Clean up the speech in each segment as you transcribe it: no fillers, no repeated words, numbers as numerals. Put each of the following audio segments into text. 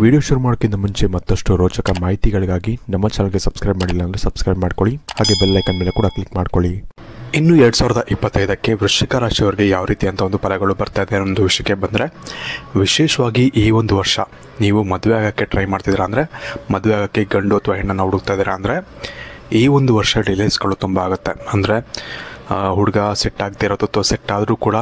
Video ಶುರು ಮಾಡೋಕ್ಕಿಂತ ಮುಂಚೆ ಮತ್ತಷ್ಟು ರೋಚಕ ಮಾಹಿತಿಗಳಿಗಾಗಿ ನಮ್ಮ ಚಾನಲ್ಗೆ ಸಬ್ಸ್ಕ್ರೈಬ್ ಮಾಡಿಲ್ಲ ಅಂದರೆ ಸಬ್ಸ್ಕ್ರೈಬ್ ಮಾಡ್ಕೊಳ್ಳಿ. ಹಾಗೆ ಬೆಲ್ ಐಕನ್ ಮೇಲೆ ಕೂಡ ಕ್ಲಿಕ್ ಮಾಡ್ಕೊಳ್ಳಿ. ಇನ್ನು 2025ಕ್ಕೆ ವೃಶ್ಚಿಕ ರಾಶಿಯವರಿಗೆ ಯಾವ ರೀತಿ ಅಂತ ಒಂದು ಫಲಗಳು ಬರ್ತಾ ಇದೆ ಅನ್ನೋ ವಿಷಯಕ್ಕೆ ಬಂದರೆ, ವಿಶೇಷವಾಗಿ ಈ ಒಂದು ವರ್ಷ ನೀವು ಮದುವೆ ಆಗೋಕ್ಕೆ ಟ್ರೈ ಮಾಡ್ತಿದ್ದೀರಾ ಅಂದರೆ, ಮದುವೆ ಆಗೋಕ್ಕೆ ಗಂಡು ಅಥವಾ ಹೆಣ್ಣನ್ನು ಹುಡುಕ್ತಾ ಇದ್ದೀರಾ ಅಂದರೆ, ಈ ಒಂದು ವರ್ಷ ಡಿಲೇಸ್ಗಳು ತುಂಬ ಆಗುತ್ತೆ. ಅಂದರೆ ಹುಡುಗ ಸೆಟ್ ಆಗದೆ ಇರೋದು ಅಥವಾ ಸೆಟ್ ಆದರೂ ಕೂಡ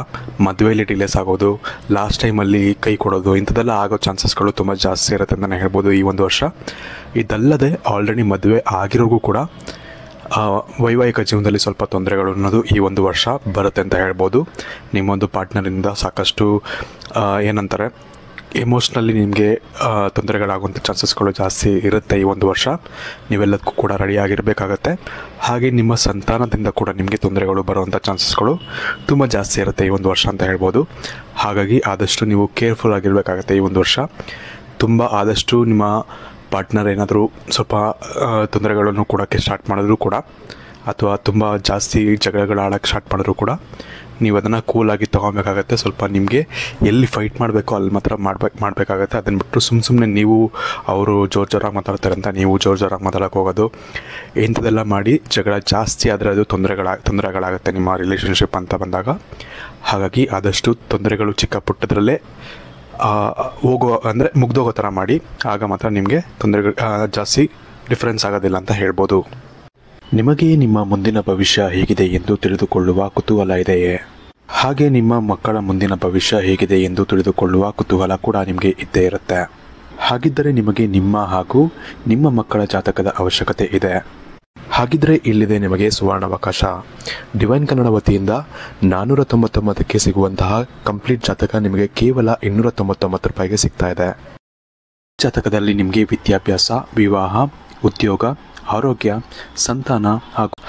ಮದುವೆಯಲ್ಲಿ ಡಿಲೇಸ್ ಆಗೋದು, ಲಾಸ್ಟ್ ಟೈಮಲ್ಲಿ ಕೈ ಕೊಡೋದು, ಇಂಥದ್ದೆಲ್ಲ ಆಗೋ ಚಾನ್ಸಸ್ಗಳು ತುಂಬ ಜಾಸ್ತಿ ಇರುತ್ತೆ ಅಂತಲೇ ಹೇಳ್ಬೋದು ಈ ಒಂದು ವರ್ಷ. ಇದಲ್ಲದೆ ಆಲ್ರೆಡಿ ಮದುವೆ ಆಗಿರೋಗೂ ಕೂಡ ವೈವಾಹಿಕ ಜೀವನದಲ್ಲಿ ಸ್ವಲ್ಪ ತೊಂದರೆಗಳು ಅನ್ನೋದು ಈ ಒಂದು ವರ್ಷ ಬರುತ್ತೆ ಅಂತ ಹೇಳ್ಬೋದು. ನಿಮ್ಮೊಂದು ಪಾರ್ಟ್ನರಿಂದ ಸಾಕಷ್ಟು ಏನಂತಾರೆ ಎಮೋಷ್ನಲಿ ನಿಮಗೆ ತೊಂದರೆಗಳಾಗುವಂಥ ಚಾನ್ಸಸ್ಗಳು ಜಾಸ್ತಿ ಇರುತ್ತೆ ಈ ಒಂದು ವರ್ಷ. ನೀವೆಲ್ಲದಕ್ಕೂ ಕೂಡ ರೆಡಿಯಾಗಿರಬೇಕಾಗತ್ತೆ. ಹಾಗೆ ನಿಮ್ಮ ಸಂತಾನದಿಂದ ಕೂಡ ನಿಮಗೆ ತೊಂದರೆಗಳು ಬರುವಂಥ ಚಾನ್ಸಸ್ಗಳು ತುಂಬ ಜಾಸ್ತಿ ಇರುತ್ತೆ ಈ ಒಂದು ವರ್ಷ ಅಂತ ಹೇಳ್ಬೋದು. ಹಾಗಾಗಿ ಆದಷ್ಟು ನೀವು ಕೇರ್ಫುಲ್ ಆಗಿರಬೇಕಾಗತ್ತೆ ಈ ಒಂದು ವರ್ಷ. ತುಂಬ ಆದಷ್ಟು ನಿಮ್ಮ ಪಾರ್ಟ್ನರ್ ಏನಾದರೂ ಸ್ವಲ್ಪ ತೊಂದರೆಗಳನ್ನು ಕೊಡೋಕ್ಕೆ ಸ್ಟಾರ್ಟ್ ಮಾಡಿದ್ರು ಕೂಡ, ಅಥವಾ ತುಂಬ ಜಾಸ್ತಿ ಜಗಳಗಳು ಆಡೋಕ್ಕೆ ಸ್ಟಾರ್ಟ್ ಮಾಡಿದ್ರು ಕೂಡ ನೀವು ಅದನ್ನು ಕೂಲಾಗಿ ತೊಗೊಬೇಕಾಗತ್ತೆ. ಸ್ವಲ್ಪ ನಿಮಗೆ ಎಲ್ಲಿ ಫೈಟ್ ಮಾಡಬೇಕೋ ಅಲ್ಲಿ ಮಾತ್ರ ಮಾಡಬೇಕಾಗತ್ತೆ. ಅದನ್ನು ಬಿಟ್ಟು ಸುಮ್ಮನೆ ನೀವು ಅವರು ಜೋರಾಗಿ ಮಾತಾಡ್ತಾರೆ ಅಂತ ನೀವು ಜೋರಾಗಿ ಮಾತಾಡೋಕ್ಕೆ ಹೋಗೋದು, ಇಂಥದ್ದೆಲ್ಲ ಮಾಡಿ ಜಗಳ ಜಾಸ್ತಿ ಆದರೆ ಅದು ತೊಂದರೆಗಳಾಗುತ್ತೆ ನಿಮ್ಮ ರಿಲೇಷನ್ಶಿಪ್ ಅಂತ ಬಂದಾಗ. ಹಾಗಾಗಿ ಆದಷ್ಟು ತೊಂದರೆಗಳು ಚಿಕ್ಕ ಪುಟ್ಟದ್ರಲ್ಲೇ ಮುಗ್ದೋಗೋ ಥರ ಮಾಡಿ, ಆಗ ಮಾತ್ರ ನಿಮಗೆ ತೊಂದರೆಗಳು ಜಾಸ್ತಿ ಡಿಫ್ರೆನ್ಸ್ ಆಗೋದಿಲ್ಲ ಅಂತ ಹೇಳ್ಬೋದು. ನಿಮಗೆ ನಿಮ್ಮ ಮುಂದಿನ ಭವಿಷ್ಯ ಹೇಗಿದೆ ಎಂದು ತಿಳಿದುಕೊಳ್ಳುವ ಕುತೂಹಲ ಇದೆಯೇ? ಹಾಗೆ ನಿಮ್ಮ ಮಕ್ಕಳ ಮುಂದಿನ ಭವಿಷ್ಯ ಹೇಗಿದೆ ಎಂದು ತಿಳಿದುಕೊಳ್ಳುವ ಕುತೂಹಲ ಕೂಡ ನಿಮಗೆ ಇದ್ದೇ ಇರುತ್ತೆ. ಹಾಗಿದ್ದರೆ ನಿಮಗೆ ನಿಮ್ಮ ಹಾಗೂ ನಿಮ್ಮ ಮಕ್ಕಳ ಜಾತಕದ ಅವಶ್ಯಕತೆ ಇದೆ. ಹಾಗಿದ್ದರೆ ಇಲ್ಲಿದೆ ನಿಮಗೆ ಸುವರ್ಣಾವಕಾಶ. ಡಿವೈನ್ ಕನ್ನಡ ವತಿಯಿಂದ 499ಕ್ಕೆ ಸಿಗುವಂತಹ ಕಂಪ್ಲೀಟ್ ಜಾತಕ ನಿಮಗೆ ಕೇವಲ 299 ರೂಪಾಯಿಗೆ ಸಿಗ್ತಾ ಇದೆ. ಜಾತಕದಲ್ಲಿ ನಿಮಗೆ ವಿದ್ಯಾಭ್ಯಾಸ, ವಿವಾಹ, ಉದ್ಯೋಗ, ಆರೋಗ್ಯ, ಸಂತಾನ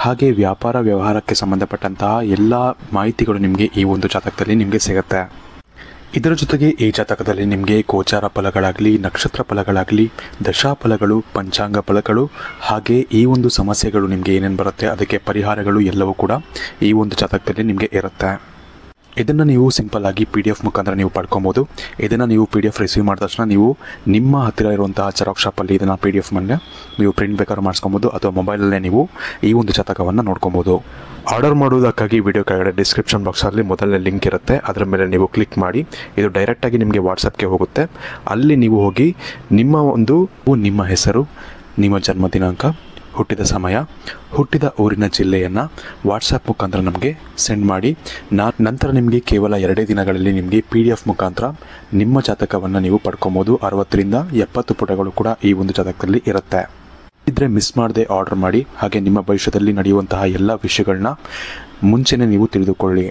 ಹಾಗೆ ವ್ಯಾಪಾರ ವ್ಯವಹಾರಕ್ಕೆ ಸಂಬಂಧಪಟ್ಟಂತಹ ಎಲ್ಲ ಮಾಹಿತಿಗಳು ನಿಮಗೆ ಈ ಒಂದು ಜಾತಕದಲ್ಲಿ ನಿಮಗೆ ಸಿಗುತ್ತೆ. ಇದರ ಜೊತೆಗೆ ಈ ಜಾತಕದಲ್ಲಿ ನಿಮಗೆ ಗೋಚಾರ ಫಲಗಳಾಗಲಿ, ನಕ್ಷತ್ರ ಫಲಗಳಾಗಲಿ, ದಶಾಫಲಗಳು, ಪಂಚಾಂಗ ಫಲಗಳು, ಹಾಗೆ ಈ ಒಂದು ಸಮಸ್ಯೆಗಳು ನಿಮಗೆ ಏನೇನು ಬರುತ್ತೆ ಅದಕ್ಕೆ ಪರಿಹಾರಗಳು ಎಲ್ಲವೂ ಕೂಡ ಈ ಒಂದು ಜಾತಕದಲ್ಲಿ ನಿಮಗೆ ಇರುತ್ತೆ. ಇದನ್ನು ನೀವು ಸಿಂಪಲ್ ಆಗಿ PDF ಮುಖಾಂತರ ನೀವು ಪಡ್ಕೊಬೋದು. ಇದನ್ನು ನೀವು PDF ರಿಸೀವ್ ಮಾಡಿದ ತಕ್ಷಣ ನೀವು ನಿಮ್ಮ ಹತ್ತಿರ ಇರುವಂತಹ ಜೆರಾಕ್ಸ್ ಶಾಪಲ್ಲಿ ಇದನ್ನು PDF ಮೇಲೆ ನೀವು ಪ್ರಿಂಟ್ ಬೇಕಾದ್ರೂ ಮಾಡಿಸ್ಕೊಬೋದು, ಅಥವಾ ಮೊಬೈಲಲ್ಲೇ ನೀವು ಈ ಒಂದು ಜಾತಕವನ್ನು ನೋಡ್ಕೊಬೋದು. ಆರ್ಡರ್ ಮಾಡುವುದಕ್ಕಾಗಿ ವಿಡಿಯೋ ಕೆಳಗಡೆ ಡಿಸ್ಕ್ರಿಪ್ಷನ್ ಬಾಕ್ಸಲ್ಲಿ ಮೊದಲನೇ ಲಿಂಕ್ ಇರುತ್ತೆ, ಅದರ ಮೇಲೆ ನೀವು ಕ್ಲಿಕ್ ಮಾಡಿ. ಇದು ಡೈರೆಕ್ಟಾಗಿ ನಿಮಗೆ ವಾಟ್ಸಪ್ಗೆ ಹೋಗುತ್ತೆ. ಅಲ್ಲಿ ನೀವು ಹೋಗಿ ನಿಮ್ಮ ಹೆಸರು, ನಿಮ್ಮ ಜನ್ಮ ದಿನಾಂಕ, ಹುಟ್ಟಿದ ಸಮಯ, ಹುಟ್ಟಿದ ಊರಿನ ಜಿಲ್ಲೆಯನ್ನು ವಾಟ್ಸಪ್ ಮುಖಾಂತರ ನಮಗೆ ಸೆಂಡ್ ಮಾಡಿ. ನಂತರ ನಿಮಗೆ ಕೇವಲ 2 ದಿನಗಳಲ್ಲಿ ನಿಮಗೆ PDF ಮುಖಾಂತರ ನಿಮ್ಮ ಜಾತಕವನ್ನು ನೀವು ಪಡ್ಕೊಬೋದು. 60ರಿಂದ 70 ಪುಟಗಳು ಕೂಡ ಈ ಒಂದು ಜಾತಕದಲ್ಲಿ ಇರುತ್ತೆ. ಇದ್ರೆ ಮಿಸ್ ಮಾಡದೆ ಆರ್ಡರ್ ಮಾಡಿ. ಹಾಗೆ ನಿಮ್ಮ ಭವಿಷ್ಯದಲ್ಲಿ ನಡೆಯುವಂತಹ ಎಲ್ಲ ವಿಷಯಗಳನ್ನ ಮುಂಚೆನೇ ನೀವು ತಿಳಿದುಕೊಳ್ಳಿ.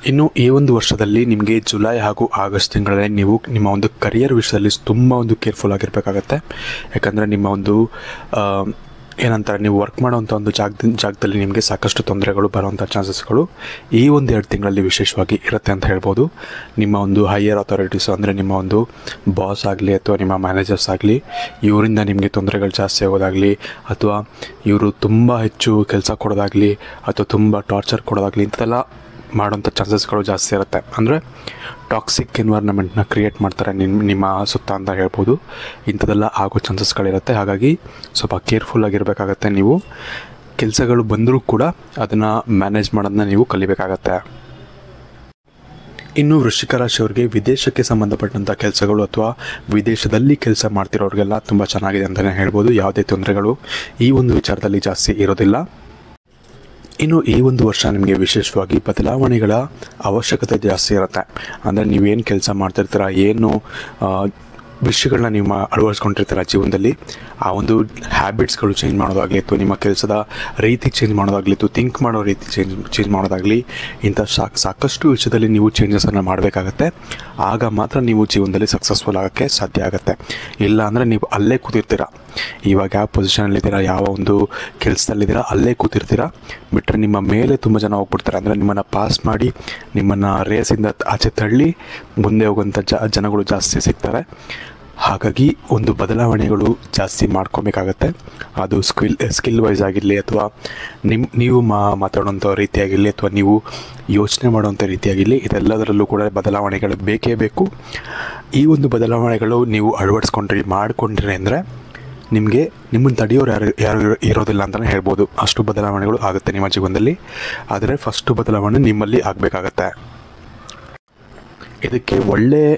ಇನ್ನು ಈ ಒಂದು ವರ್ಷದಲ್ಲಿ ನಿಮಗೆ ಜುಲೈ ಹಾಗೂ ಆಗಸ್ಟ್ ತಿಂಗಳಲ್ಲಿ ನೀವು ನಿಮ್ಮ ಒಂದು ಕರಿಯರ್ ವಿಷಯದಲ್ಲಿ ತುಂಬ ಕೇರ್ಫುಲ್ ಆಗಿರಬೇಕಾಗತ್ತೆ. ಯಾಕಂದರೆ ನಿಮ್ಮ ಒಂದು ಏನಂತಾರೆ, ನೀವು ವರ್ಕ್ ಮಾಡೋವಂಥ ಒಂದು ಜಾಗದಲ್ಲಿ ನಿಮಗೆ ಸಾಕಷ್ಟು ತೊಂದರೆಗಳು ಬರುವಂಥ ಚಾನ್ಸಸ್ಗಳು ಈ ಒಂದು 2 ತಿಂಗಳಲ್ಲಿ ವಿಶೇಷವಾಗಿ ಇರುತ್ತೆ ಅಂತ ಹೇಳ್ಬೋದು. ನಿಮ್ಮ ಒಂದು ಹೈಯರ್ ಅಥಾರಿಟೀಸ್ ಅಂದರೆ ನಿಮ್ಮ ಒಂದು ಬಾಸ್ ಆಗಲಿ ಅಥವಾ ನಿಮ್ಮ ಮ್ಯಾನೇಜರ್ಸ್ ಆಗಲಿ, ಇವರಿಂದ ನಿಮಗೆ ತೊಂದರೆಗಳು ಜಾಸ್ತಿ ಆಗೋದಾಗಲಿ, ಅಥವಾ ಇವರು ತುಂಬ ಹೆಚ್ಚು ಕೆಲಸ ಕೊಡೋದಾಗಲಿ, ಅಥವಾ ತುಂಬ ಟಾರ್ಚರ್ ಕೊಡೋದಾಗಲಿ, ಇಂಥದ್ದೆಲ್ಲ ಮಾಡೋಂಥ ಚಾನ್ಸಸ್ಗಳು ಜಾಸ್ತಿ ಇರುತ್ತೆ. ಅಂದರೆ ಟಾಕ್ಸಿಕ್ ಎನ್ವೈರ್ನಮೆಂಟ್ನ ಕ್ರಿಯೇಟ್ ಮಾಡ್ತಾರೆ ನಿಮ್ಮ ಸುತ್ತ ಅಂತ ಹೇಳ್ಬೋದು. ಇಂಥದ್ದೆಲ್ಲ ಆಗೋ ಚಾನ್ಸಸ್ಗಳಿರುತ್ತೆ. ಹಾಗಾಗಿ ಸ್ವಲ್ಪ ಕೇರ್ಫುಲ್ ಆಗಿರಬೇಕಾಗತ್ತೆ. ನೀವು ಕೆಲಸಗಳು ಬಂದರೂ ಕೂಡ ಅದನ್ನು ಮ್ಯಾನೇಜ್ ಮಾಡೋದನ್ನ ನೀವು ಕಲಿಬೇಕಾಗತ್ತೆ. ಇನ್ನು ವೃಶ್ಚಿಕ ರಾಶಿಯವರಿಗೆ ವಿದೇಶಕ್ಕೆ ಸಂಬಂಧಪಟ್ಟಂಥ ಕೆಲಸಗಳು ಅಥವಾ ವಿದೇಶದಲ್ಲಿ ಕೆಲಸ ಮಾಡ್ತಿರೋರಿಗೆಲ್ಲ ತುಂಬ ಚೆನ್ನಾಗಿದೆ ಅಂತಲೇ ಹೇಳ್ಬೋದು. ಯಾವುದೇ ತೊಂದರೆಗಳು ಈ ಒಂದು ವಿಚಾರದಲ್ಲಿ ಜಾಸ್ತಿ ಇರೋದಿಲ್ಲ. ಇನ್ನು ಈ ಒಂದು ವರ್ಷ ನಿಮಗೆ ವಿಶೇಷವಾಗಿ ಬದಲಾವಣೆಗಳ ಅವಶ್ಯಕತೆ ಜಾಸ್ತಿ ಇರುತ್ತೆ. ಅಂದರೆ ನೀವೇನು ಕೆಲಸ ಮಾಡ್ತಿರ್ತೀರ, ಏನು ವಿಷಯಗಳನ್ನ ನೀವು ಅಳವಡಿಸ್ಕೊಂಡಿರ್ತೀರ ಜೀವನದಲ್ಲಿ, ಆ ಒಂದು ಹ್ಯಾಬಿಟ್ಸ್ಗಳು ಚೇಂಜ್ ಮಾಡೋದಾಗಲಿ, ಅಥವಾ ನಿಮ್ಮ ಕೆಲಸದ ರೀತಿ ಚೇಂಜ್ ಮಾಡೋದಾಗಲಿ, ಅಥವಾ ಥಿಂಕ್ ಮಾಡೋ ರೀತಿ ಚೇಂಜ್ ಮಾಡೋದಾಗಲಿ, ಇಂಥ ಸಾಕಷ್ಟು ವಿಷಯದಲ್ಲಿ ನೀವು ಚೇಂಜಸನ್ನು ಮಾಡಬೇಕಾಗತ್ತೆ. ಆಗ ಮಾತ್ರ ನೀವು ಜೀವನದಲ್ಲಿ ಸಕ್ಸಸ್ಫುಲ್ ಆಗೋಕ್ಕೆ ಸಾಧ್ಯ ಆಗುತ್ತೆ. ಇಲ್ಲ ಅಂದರೆ ನೀವು ಅಲ್ಲೇ ಕೂತಿರ್ತೀರ. ಇವಾಗ ಯಾವ ಪೊಸಿಷನಲ್ಲಿದ್ದೀರಾ, ಯಾವ ಒಂದು ಕೆಲಸದಲ್ಲಿದ್ದೀರಾ ಅಲ್ಲೇ ಕೂತಿರ್ತೀರ. ಬಿಟ್ಟರೆ ನಿಮ್ಮ ಮೇಲೆ ತುಂಬ ಜನ ಹೋಗ್ಬಿಡ್ತಾರೆ. ಅಂದರೆ ನಿಮ್ಮನ್ನು ಪಾಸ್ ಮಾಡಿ ನಿಮ್ಮನ್ನು ರೇಸಿಂದ ಆಚೆ ತಳ್ಳಿ ಮುಂದೆ ಹೋಗುವಂಥ ಜನಗಳು ಜಾಸ್ತಿ ಸಿಗ್ತಾರೆ. ಹಾಗಾಗಿ ಒಂದು ಬದಲಾವಣೆಗಳು ಜಾಸ್ತಿ ಮಾಡ್ಕೊಬೇಕಾಗತ್ತೆ. ಅದು ಸ್ಕಿಲ್ ವೈಸ್ ಆಗಿರಲಿ, ಅಥವಾ ನೀವು ಮಾತಾಡೋಂಥ ರೀತಿಯಾಗಿರಲಿ, ಅಥವಾ ನೀವು ಯೋಚನೆ ಮಾಡೋವಂಥ ರೀತಿಯಾಗಿರಲಿ, ಇದೆಲ್ಲದರಲ್ಲೂ ಕೂಡ ಬದಲಾವಣೆಗಳು ಬೇಕೇ ಬೇಕು. ಈ ಒಂದು ಬದಲಾವಣೆಗಳು ನೀವು ಮಾಡಿಕೊಂಡ್ರಿ ಅಂದರೆ ನಿಮ್ಮನ್ನು ತಡೆಯೋರು ಯಾರು ಇರೋದಿಲ್ಲ ಅಂತಲೇ ಹೇಳ್ಬೋದು. ಅಷ್ಟು ಬದಲಾವಣೆಗಳು ಆಗುತ್ತೆ ನಿಮ್ಮ ಜೀವನದಲ್ಲಿ. ಆದರೆ ಫಸ್ಟು ಬದಲಾವಣೆ ನಿಮ್ಮಲ್ಲಿ ಆಗಬೇಕಾಗತ್ತೆ. ಇದಕ್ಕೆ ಒಳ್ಳೆಯ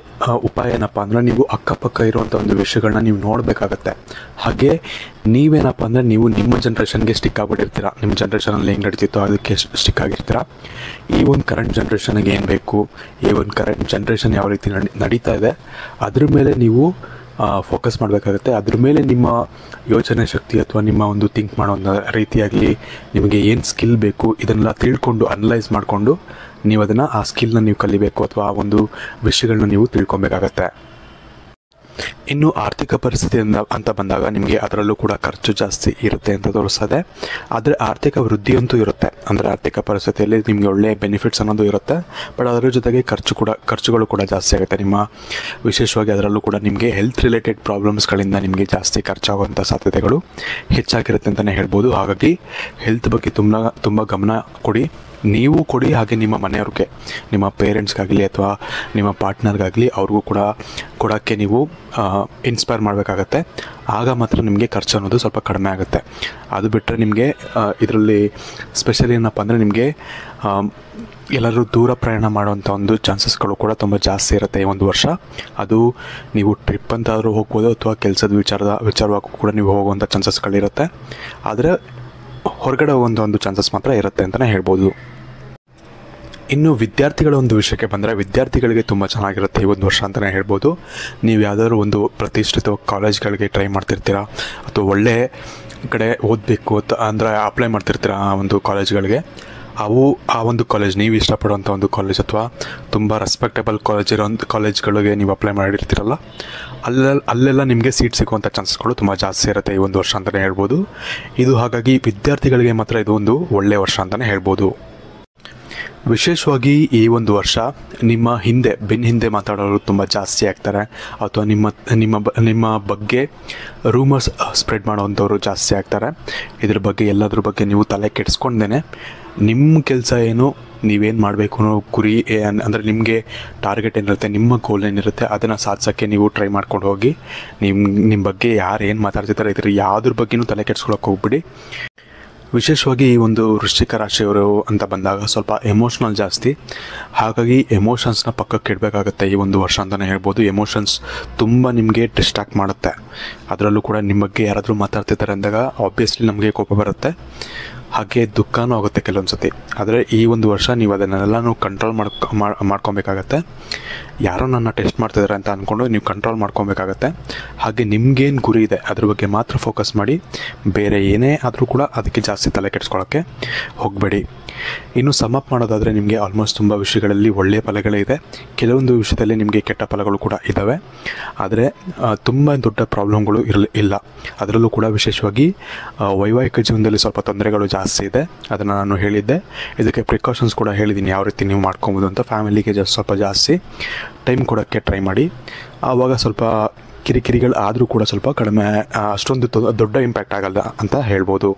ಉಪಾಯ ಏನಪ್ಪ ಅಂದರೆ, ನೀವು ಅಕ್ಕಪಕ್ಕ ಇರುವಂಥ ಒಂದು ವಿಷಯಗಳನ್ನ ನೀವು ನೋಡಬೇಕಾಗತ್ತೆ. ಹಾಗೆ ನೀವೇನಪ್ಪ ಅಂದರೆ, ನೀವು ನಿಮ್ಮ ಜನ್ರೇಷನ್ಗೆ ಸ್ಟಿಕ್ ಆಗಿಬಿಟ್ಟಿರ್ತೀರ. ನಿಮ್ಮ ಜನ್ರೇಷನಲ್ಲಿ ಹೆಂಗೆ ನಡೀತಿತ್ತೋ ಅದಕ್ಕೆ ಸ್ಟಿಕ್ ಆಗಿರ್ತೀರ. ಈ ಒಂದು ಕರೆಂಟ್ ಜನ್ರೇಷನ್ಗೆ ಏನು ಬೇಕು, ಈ ಒಂದು ಕರೆಂಟ್ ಜನ್ರೇಷನ್ ಯಾವ ರೀತಿ ನಡೀತಾ ಇದೆ, ಅದ್ರ ಮೇಲೆ ನೀವು ಫೋಕಸ್ ಮಾಡಬೇಕಾಗತ್ತೆ. ಅದ್ರ ಮೇಲೆ ನಿಮ್ಮ ಯೋಚನೆ ಶಕ್ತಿ ಅಥವಾ ನಿಮ್ಮ ಒಂದು ಥಿಂಕ್ ಮಾಡೋ ರೀತಿಯಾಗಲಿ, ನಿಮಗೆ ಏನು ಸ್ಕಿಲ್ ಬೇಕು ಇದನ್ನೆಲ್ಲ ತಿಳ್ಕೊಂಡು ಅನಲೈಸ್ ಮಾಡಿಕೊಂಡು ನೀವು ಅದನ್ನು ಆ ಸ್ಕಿಲ್ನ ನೀವು ಕಲಿಬೇಕು, ಅಥವಾ ಆ ಒಂದು ವಿಷಯಗಳನ್ನ ನೀವು ತಿಳ್ಕೊಬೇಕಾಗತ್ತೆ. ಇನ್ನು ಆರ್ಥಿಕ ಪರಿಸ್ಥಿತಿ ಅಂತ ಬಂದಾಗ ನಿಮಗೆ ಅದರಲ್ಲೂ ಕೂಡ ಖರ್ಚು ಜಾಸ್ತಿ ಇರುತ್ತೆ ಅಂತ ತೋರಿಸ್ತದೆ. ಆದರೆ ಆರ್ಥಿಕ ವೃದ್ಧಿ ಅಂತೂ ಇರುತ್ತೆ. ಅಂದರೆ ಆರ್ಥಿಕ ಪರಿಸ್ಥಿತಿಯಲ್ಲಿ ನಿಮಗೆ ಒಳ್ಳೆಯ ಬೆನಿಫಿಟ್ಸ್ ಅನ್ನೋದು ಇರುತ್ತೆ. ಬಟ್ ಅದರ ಜೊತೆಗೆ ಖರ್ಚುಗಳು ಕೂಡ ಜಾಸ್ತಿ ಆಗುತ್ತೆ. ವಿಶೇಷವಾಗಿ ಅದರಲ್ಲೂ ಕೂಡ ನಿಮಗೆ ಹೆಲ್ತ್ ರಿಲೇಟೆಡ್ ಪ್ರಾಬ್ಲಮ್ಸ್ಗಳಿಂದ ನಿಮಗೆ ಜಾಸ್ತಿ ಖರ್ಚಾಗುವಂಥ ಸಾಧ್ಯತೆಗಳು ಹೆಚ್ಚಾಗಿರುತ್ತೆ ಅಂತಲೇ ಹೇಳ್ಬೋದು. ಹಾಗಾಗಿ ಹೆಲ್ತ್ ಬಗ್ಗೆ ತುಂಬ ಗಮನ ಕೊಡಿ. ನೀವು ಕೊಡಿ, ಹಾಗೆ ನಿಮ್ಮ ಮನೆಯವ್ರಿಗೆ, ನಿಮ್ಮ ಪೇರೆಂಟ್ಸ್ಗಾಗಲಿ ಅಥವಾ ನಿಮ್ಮ ಪಾರ್ಟ್ನರ್ಗಾಗಲಿ ಅವ್ರಿಗೂ ಕೂಡ ಕೊಡೋಕ್ಕೆ ನೀವು ಇನ್ಸ್ಪೈರ್ ಮಾಡಬೇಕಾಗತ್ತೆ. ಆಗ ಮಾತ್ರ ನಿಮಗೆ ಖರ್ಚು ಅನ್ನೋದು ಸ್ವಲ್ಪ ಕಡಿಮೆ ಆಗುತ್ತೆ. ಅದು ಬಿಟ್ಟರೆ ನಿಮಗೆ ಇದರಲ್ಲಿ ಸ್ಪೆಷಲಿ ಏನಪ್ಪ ಅಂದರೆ, ನಿಮಗೆ ಎಲ್ಲರೂ ದೂರ ಪ್ರಯಾಣ ಮಾಡುವಂಥ ಒಂದು ಚಾನ್ಸಸ್ಗಳು ಕೂಡ ತುಂಬ ಜಾಸ್ತಿ ಇರುತ್ತೆ ಈ ಒಂದು ವರ್ಷ. ಅದು ನೀವು ಟ್ರಿಪ್ ಅಂತಾದರೂ ಹೋಗ್ಬೋದು, ಅಥವಾ ಕೆಲಸದ ವಿಚಾರವಾಗೂ ಕೂಡ ನೀವು ಹೋಗುವಂಥ ಚಾನ್ಸಸ್ಗಳಿರುತ್ತೆ. ಆದರೆ ಹೊರಗಡೆ ಒಂದು ಚಾನ್ಸಸ್ ಮಾತ್ರ ಇರುತ್ತೆ ಅಂತಲೇ ಹೇಳ್ಬೋದು. ಇನ್ನು ವಿದ್ಯಾರ್ಥಿಗಳ ಒಂದು ವಿಷಯಕ್ಕೆ ಬಂದರೆ, ವಿದ್ಯಾರ್ಥಿಗಳಿಗೆ ತುಂಬ ಚೆನ್ನಾಗಿರುತ್ತೆ ಈ ಒಂದು ವರ್ಷ ಅಂತಲೇ ಹೇಳ್ಬೋದು. ನೀವು ಯಾವುದಾದ್ರು ಒಂದು ಪ್ರತಿಷ್ಠಿತ ಕಾಲೇಜ್ಗಳಿಗೆ ಟ್ರೈ ಮಾಡ್ತಿರ್ತೀರ, ಅಥವಾ ಒಳ್ಳೆ ಕಡೆ ಓದಬೇಕು ಅಂದರೆ ಅಪ್ಲೈ ಮಾಡ್ತಿರ್ತೀರ ಆ ಒಂದು ಕಾಲೇಜ್ಗಳಿಗೆ. ಆ ಒಂದು ಕಾಲೇಜ್ ನೀವು ಇಷ್ಟಪಡುವಂಥ ಒಂದು ಕಾಲೇಜ್, ಅಥವಾ ತುಂಬ ರೆಸ್ಪೆಕ್ಟಬಲ್ ಕಾಲೇಜ್ಗಳಿಗೆ ನೀವು ಅಪ್ಲೈ ಮಾಡಿರ್ತೀರಲ್ಲ, ಅಲ್ಲೆಲ್ಲ ನಿಮಗೆ ಸೀಟ್ ಸಿಗುವಂಥ ಚಾನ್ಸಸ್ಗಳು ತುಂಬ ಜಾಸ್ತಿ ಇರುತ್ತೆ ಈ ಒಂದು ವರ್ಷ ಅಂತಲೇ ಹೇಳ್ಬೋದು. ಇದು ಹಾಗಾಗಿ ವಿದ್ಯಾರ್ಥಿಗಳಿಗೆ ಮಾತ್ರ ಇದು ಒಂದು ಒಳ್ಳೆಯ ವರ್ಷ ಅಂತಲೇ ಹೇಳ್ಬೋದು. ವಿಶೇಷವಾಗಿ ಈ ಒಂದು ವರ್ಷ ಬೆನ್ನ ಹಿಂದೆ ಮಾತಾಡೋರು ತುಂಬ ಜಾಸ್ತಿ ಆಗ್ತಾರೆ, ಅಥವಾ ನಿಮ್ಮ ಬಗ್ಗೆ ರೂಮರ್ಸ್ ಸ್ಪ್ರೆಡ್ ಮಾಡೋವಂಥವ್ರು ಜಾಸ್ತಿ ಆಗ್ತಾರೆ. ಎಲ್ಲದ್ರ ಬಗ್ಗೆ ನೀವು ತಲೆ ಕೆಡಿಸ್ಕೊಂಡೇನೆ ನಿಮ್ಮ ಕೆಲಸ ಏನು, ನೀವೇನು ಮಾಡಬೇಕು ಅನ್ನೋ ಗುರಿ ಅಂದರೆ ನಿಮಗೆ ಟಾರ್ಗೆಟ್ ಏನಿರುತ್ತೆ, ನಿಮ್ಮ ಗೋಲ್ ಏನಿರುತ್ತೆ, ಅದನ್ನು ಸಾಧಿಸೋಕ್ಕೆ ನೀವು ಟ್ರೈ ಮಾಡ್ಕೊಂಡು ಹೋಗಿ. ನಿಮ್ಮ ಬಗ್ಗೆ ಯಾರು ಏನು ಮಾತಾಡ್ತಿರ್ತಾರೆ ಯಾವುದ್ರ ಬಗ್ಗೆನೂ ತಲೆ ಕೆಡಿಸ್ಕೊಳಕ್ಕೆ ಹೋಗ್ಬಿಡಿ. ವಿಶೇಷವಾಗಿ ಈ ಒಂದು ವೃಶ್ಚಿಕ ರಾಶಿಯವರು ಅಂತ ಬಂದಾಗ ಸ್ವಲ್ಪ ಎಮೋಷ್ನಲ್ ಜಾಸ್ತಿ. ಹಾಗಾಗಿ ಎಮೋಷನ್ಸ್ನ ಪಕ್ಕಕ್ಕೆ ಇಡಬೇಕಾಗುತ್ತೆ ಈ ಒಂದು ವರ್ಷ ಅಂತಲೇ ಹೇಳ್ಬೋದು. ಎಮೋಷನ್ಸ್ ತುಂಬ ನಿಮಗೆ ಡಿಸ್ಟ್ರಾಕ್ಟ್ ಮಾಡುತ್ತೆ. ಅದರಲ್ಲೂ ಕೂಡ ನಿಮ್ಮ ಬಗ್ಗೆ ಯಾರಾದರೂ ಮಾತಾಡ್ತಿದ್ದಾರೆ ಅಂದಾಗ ಆಬ್ವಿಯಸ್ಲಿ ನಮಗೆ ಕೋಪ ಬರುತ್ತೆ, ಹಾಗೆ ದುಃಖನೂ ಆಗುತ್ತೆ ಕೆಲವೊಂದು ಸತಿ. ಆದರೆ ಈ ಒಂದು ವರ್ಷ ನೀವು ಅದನ್ನೆಲ್ಲನೂ ಕಂಟ್ರೋಲ್ ಮಾಡ್ಕೊಬೇಕಾಗತ್ತೆ. ಯಾರೋ ನನ್ನ ಟೆಸ್ಟ್ ಮಾಡ್ತಿದ್ದಾರೆ ಅಂತ ಅಂದ್ಕೊಂಡು ನೀವು ಕಂಟ್ರೋಲ್ ಮಾಡ್ಕೊಬೇಕಾಗತ್ತೆ. ಹಾಗೆ ನಿಮಗೇನು ಗುರಿ ಇದೆ ಅದ್ರ ಬಗ್ಗೆ ಮಾತ್ರ ಫೋಕಸ್ ಮಾಡಿ, ಬೇರೆ ಏನೇ ಆದರೂ ಕೂಡ ಅದಕ್ಕೆ ಜಾಸ್ತಿ ತಲೆ ಕೆಡಿಸ್ಕೊಳ್ಳೋಕ್ಕೆ ಹೋಗಬೇಡಿ. ಇನ್ನು ಸಮಪ್ ಮಾಡೋದಾದರೆ, ನಿಮಗೆ ಆಲ್ಮೋಸ್ಟ್ ತುಂಬ ವಿಷಯಗಳಲ್ಲಿ ಒಳ್ಳೆಯ ಫಲಗಳಿದೆ, ಕೆಲವೊಂದು ವಿಷಯದಲ್ಲಿ ನಿಮಗೆ ಕೆಟ್ಟ ಫಲಗಳು ಕೂಡ ಇದ್ದಾವೆ. ಆದರೆ ತುಂಬ ದೊಡ್ಡ ಪ್ರಾಬ್ಲಮ್ಗಳು ಇಲ್ಲ. ಅದರಲ್ಲೂ ಕೂಡ ವಿಶೇಷವಾಗಿ ವೈವಾಹಿಕ ಜೀವನದಲ್ಲಿ ಸ್ವಲ್ಪ ತೊಂದರೆಗಳು ಜಾಸ್ತಿ ಇದೆ. ಅದನ್ನು ನಾನು ಹೇಳಿದ್ದೆ. ಇದಕ್ಕೆ ಪ್ರಿಕಾಷನ್ಸ್ ಕೂಡ ಹೇಳಿದ್ದೀನಿ, ಯಾವ ರೀತಿ ನೀವು ಮಾಡ್ಕೊಬೋದು ಅಂತ. ಫ್ಯಾಮಿಲಿಗೆ ಸ್ವಲ್ಪ ಜಾಸ್ತಿ ಟೈಮ್ ಕೊಡೋಕ್ಕೆ ಟ್ರೈ ಮಾಡಿ. ಆವಾಗ ಸ್ವಲ್ಪ ಕಿರಿಕಿರಿಗಳು ಆದರೂ ಕೂಡ ಸ್ವಲ್ಪ ಕಡಿಮೆ, ಅಷ್ಟೊಂದು ದೊಡ್ಡ ಇಂಪ್ಯಾಕ್ಟ್ ಆಗಲ್ಲ ಅಂತ ಹೇಳ್ಬೋದು.